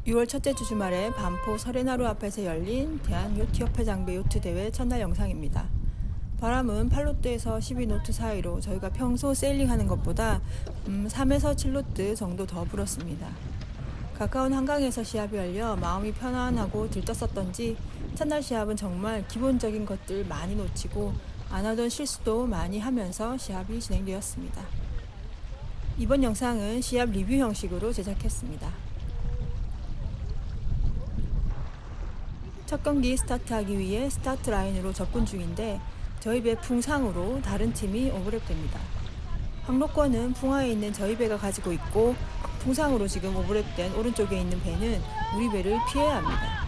6월 첫째 주 주말에 반포 서래나루 앞에서 열린 대한요트협회 장배 요트 대회 첫날 영상입니다. 바람은 8노트에서 12노트 사이로 저희가 평소 세일링하는 것보다 3에서 7노트 정도 더 불었습니다. 가까운 한강에서 시합이 열려 마음이 편안하고 들떴었던지 첫날 시합은 정말 기본적인 것들 많이 놓치고 안 하던 실수도 많이 하면서 시합이 진행되었습니다. 이번 영상은 시합 리뷰 형식으로 제작했습니다. 첫 경기 스타트하기 위해 스타트 라인으로 접근 중인데 저희 배 풍상으로 다른 팀이 오버랩됩니다. 항로권은 풍하에 있는 저희 배가 가지고 있고 풍상으로 지금 오버랩된 오른쪽에 있는 배는 우리 배를 피해야 합니다.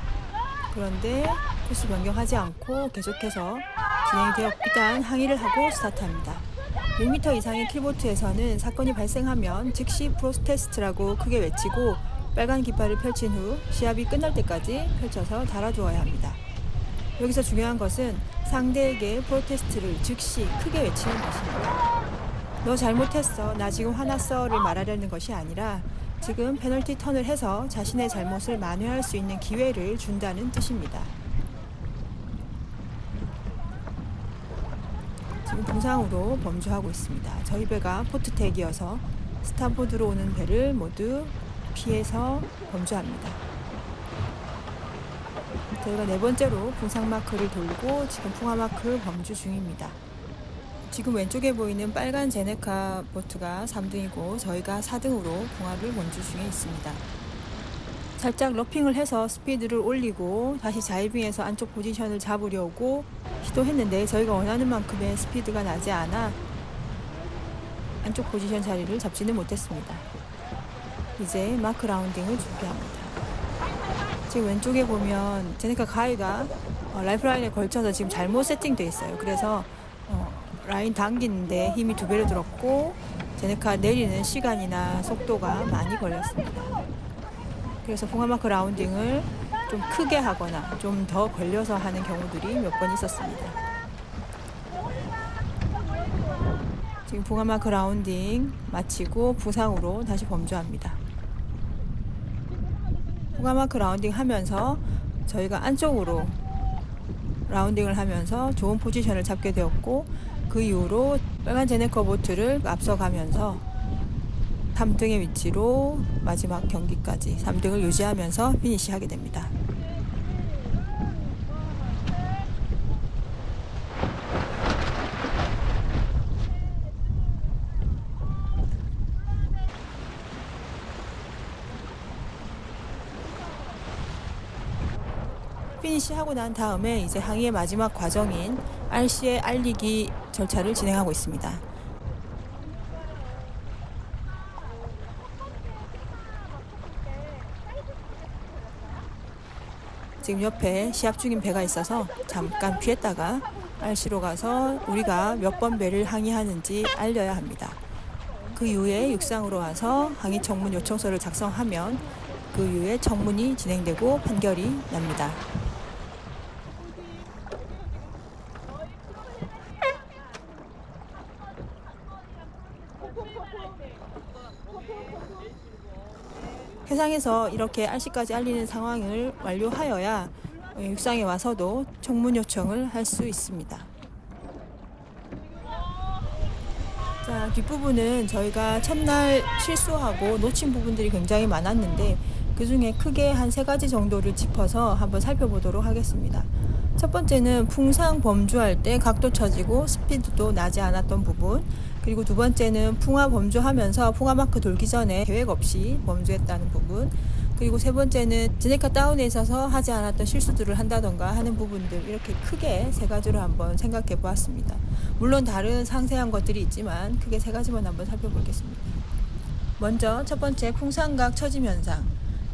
그런데 코스 변경하지 않고 계속해서 진행이 되어 일단 항의를 하고 스타트합니다. 6m 이상의 킬보트에서는 사건이 발생하면 즉시 프로테스트라고 크게 외치고 빨간 깃발을 펼친 후 시합이 끝날 때까지 펼쳐서 달아두어야 합니다. 여기서 중요한 것은 상대에게 프로테스트를 즉시 크게 외치는 것입니다. 너 잘못했어, 나 지금 화났어를 말하려는 것이 아니라 지금 페널티 턴을 해서 자신의 잘못을 만회할 수 있는 기회를 준다는 뜻입니다. 지금 동상으로 범주하고 있습니다. 저희 배가 포트택이어서 스타보드로 오는 배를 모두 피해서 범주합니다. 저희가 네 번째로 풍상 마크를 돌고 지금 풍하 마크 범주 중입니다. 지금 왼쪽에 보이는 빨간 제네카 보트가 3등이고 저희가 4등으로 풍하를 범주 중에 있습니다. 살짝 러핑을 해서 스피드를 올리고 다시 자이빙해서 안쪽 포지션을 잡으려고 시도했는데 저희가 원하는 만큼의 스피드가 나지 않아 안쪽 포지션 자리를 잡지는 못했습니다. 이제 마크 라운딩을 준비합니다. 지금 왼쪽에 보면 제네카 가이가 라이프라인에 걸쳐서 지금 잘못 세팅되어 있어요. 그래서 라인 당기는데 힘이 2배로 들었고 제네카 내리는 시간이나 속도가 많이 걸렸습니다. 그래서 풍화마크 라운딩을 좀 크게 하거나 좀 더 걸려서 하는 경우들이 몇 번 있었습니다. 지금 풍화마크 라운딩 마치고 부상으로 다시 범주합니다. 풍화마크 라운딩 하면서 저희가 안쪽으로 라운딩을 하면서 좋은 포지션을 잡게 되었고 그 이후로 빨간 제네커 보트를 앞서가면서 3등의 위치로 마지막 경기까지 3등을 유지하면서 피니시하게 됩니다. 피니시하고 난 다음에 이제 항의의 마지막 과정인 RC의 알리기 절차를 진행하고 있습니다. 지금 옆에 시합 중인 배가 있어서 잠깐 피했다가 RC로 가서 우리가 몇 번 배를 항의하는지 알려야 합니다. 그 이후에 육상으로 와서 항의 청문 요청서를 작성하면 그 이후에 청문이 진행되고 판결이 납니다. 해상에서 이렇게 RC까지 알리는 상황을 완료하여야 육상에 와서도 청문 요청을 할 수 있습니다. 자, 뒷부분은 저희가 첫날 실수하고 놓친 부분들이 굉장히 많았는데 그 중에 크게 한 3가지 정도를 짚어서 한번 살펴보도록 하겠습니다. 첫 번째는 풍상 범주할 때 각도 처지고 스피드도 나지 않았던 부분, 그리고 두 번째는 풍하 범주하면서 풍하 마크 돌기 전에 계획 없이 범주했다는 부분, 그리고 세 번째는 제네카 다운에 있어서 하지 않았던 실수들을 한다던가 하는 부분들, 이렇게 크게 3가지로 한번 생각해 보았습니다. 물론 다른 상세한 것들이 있지만 크게 3가지만 한번 살펴보겠습니다. 먼저 첫 번째, 풍상각 처짐 현상.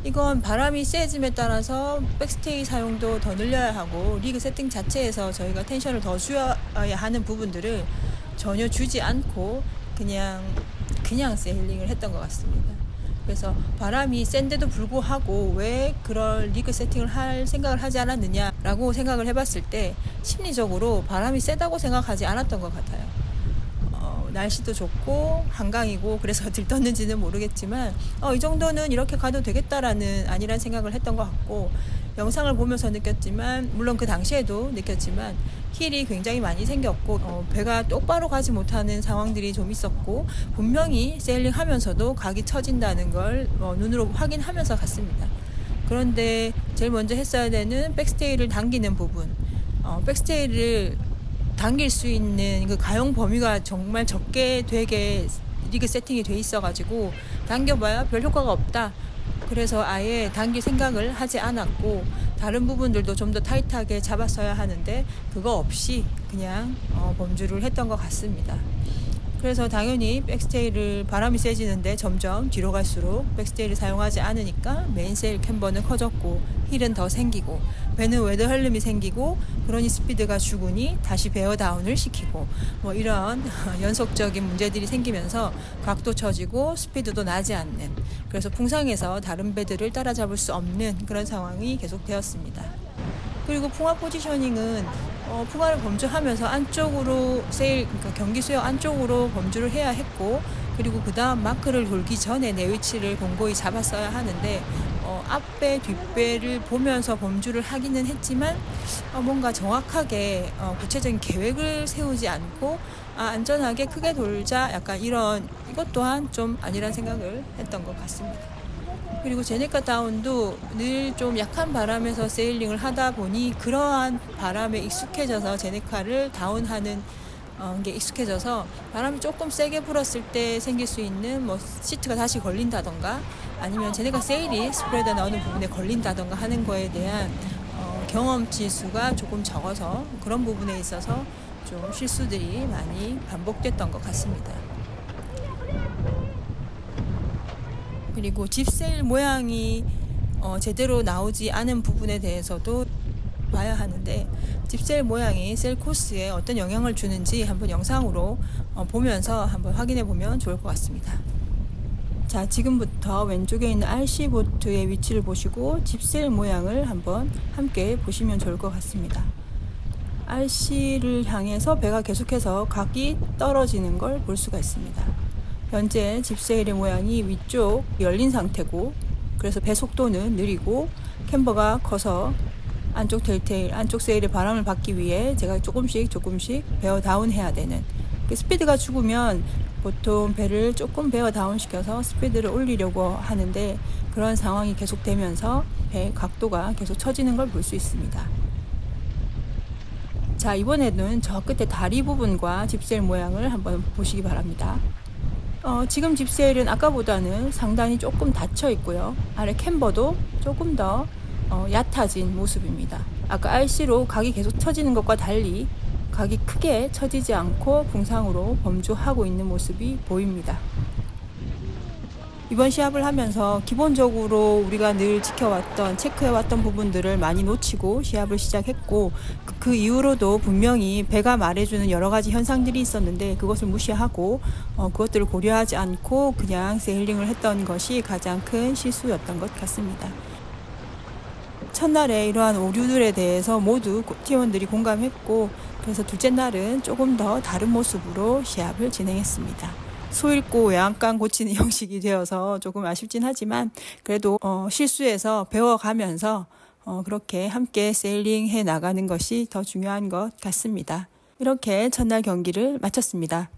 이건 바람이 세짐에 따라서 백스테이 사용도 더 늘려야 하고 리그 세팅 자체에서 저희가 텐션을 더 줘야 하는 부분들을 전혀 주지 않고 그냥 세일링을 했던 것 같습니다. 그래서 바람이 센데도 불구하고 왜 그럴 리그 세팅을 할 생각을 하지 않았느냐라고 생각을 해봤을 때 심리적으로 바람이 세다고 생각하지 않았던 것 같아요. 날씨도 좋고 한강이고 그래서 들떴는지는 모르겠지만 이 정도는 이렇게 가도 되겠다라는 아니란 생각을 했던 것 같고, 영상을 보면서 느꼈지만, 물론 그 당시에도 느꼈지만 힐이 굉장히 많이 생겼고 배가 똑바로 가지 못하는 상황들이 좀 있었고, 분명히 세일링 하면서도 각이 처진다는 걸 눈으로 확인하면서 갔습니다. 그런데 제일 먼저 했어야 되는 백스테이를 당기는 부분, 백스테이를 당길 수 있는 그 가용 범위가 정말 적게 되게 리그 세팅이 돼 있어가지고 당겨봐야 별 효과가 없다. 그래서 아예 당길 생각을 하지 않았고, 다른 부분들도 좀 더 타이트하게 잡았어야 하는데 그거 없이 그냥 범주를 했던 것 같습니다. 그래서 당연히 백스테이를, 바람이 세지는데 점점 뒤로 갈수록 백스테이를 사용하지 않으니까 메인세일 캠버는 커졌고 힐은 더 생기고 배는 웨더 헐름이 생기고, 그러니 스피드가 죽으니 다시 베어 다운을 시키고 이런 연속적인 문제들이 생기면서 각도 처지고 스피드도 나지 않는, 그래서 풍상에서 다른 배들을 따라잡을 수 없는 그런 상황이 계속되었습니다. 그리고 풍화 포지셔닝은 풍화를 범주하면서 안쪽으로 그러니까 경기 수역 안쪽으로 범주를 해야 했고, 그리고 그 다음 마크를 돌기 전에 내 위치를 공고히 잡았어야 하는데 앞배 뒷배를 보면서 범주를 하기는 했지만 뭔가 정확하게 구체적인 계획을 세우지 않고 안전하게 크게 돌자, 약간 이것 또한 좀 아니란 생각을 했던 것 같습니다. 그리고 제네카 다운도 늘 좀 약한 바람에서 세일링을 하다 보니 그러한 바람에 익숙해져서 제네카를 다운하는 게 익숙해져서 바람이 조금 세게 불었을 때 생길 수 있는 시트가 다시 걸린다던가, 아니면 제네카 세일이 스프레드나 어느 부분에 걸린다던가 하는 거에 대한 경험 지수가 조금 적어서 그런 부분에 있어서 좀 실수들이 많이 반복됐던 것 같습니다. 그리고 집세일 모양이 제대로 나오지 않은 부분에 대해서도 봐야 하는데, 집세일 모양이 셀 코스에 어떤 영향을 주는지 한번 영상으로 보면서 한번 확인해 보면 좋을 것 같습니다. 자, 지금부터 왼쪽에 있는 RC 보트의 위치를 보시고 집세일 모양을 한번 함께 보시면 좋을 것 같습니다. RC를 향해서 배가 계속해서 각이 떨어지는 걸 볼 수가 있습니다. 현재 집세일의 모양이 위쪽 열린 상태고, 그래서 배 속도는 느리고 캠버가 커서 안쪽 델테일, 안쪽 세일의 바람을 받기 위해 제가 조금씩 베어 다운 해야 되는, 스피드가 죽으면 보통 배를 조금 베어 다운 시켜서 스피드를 올리려고 하는데 그런 상황이 계속되면서 배 각도가 계속 처지는 걸 볼 수 있습니다. 자, 이번에는 저 끝에 다리 부분과 집세일 모양을 한번 보시기 바랍니다. 지금 집세일은 아까보다는 상단이 조금 닫혀 있고요. 아래 캠버도 조금 더 얕아진 모습입니다. 아까 RC로 각이 계속 처지는 것과 달리 각이 크게 처지지 않고 풍상으로 범주하고 있는 모습이 보입니다. 이번 시합을 하면서 기본적으로 우리가 늘 지켜왔던, 체크해왔던 부분들을 많이 놓치고 시합을 시작했고, 그 이후로도 분명히 배가 말해주는 여러 가지 현상들이 있었는데 그것을 무시하고 그것들을 고려하지 않고 그냥 세일링을 했던 것이 가장 큰 실수였던 것 같습니다. 첫날에 이러한 오류들에 대해서 모두 팀원들이 공감했고, 그래서 둘째 날은 조금 더 다른 모습으로 시합을 진행했습니다. 소 잃고 외양간 고치는 형식이 되어서 조금 아쉽긴 하지만 그래도 실수해서 배워가면서 그렇게 함께 세일링 해 나가는 것이 더 중요한 것 같습니다. 이렇게 첫날 경기를 마쳤습니다.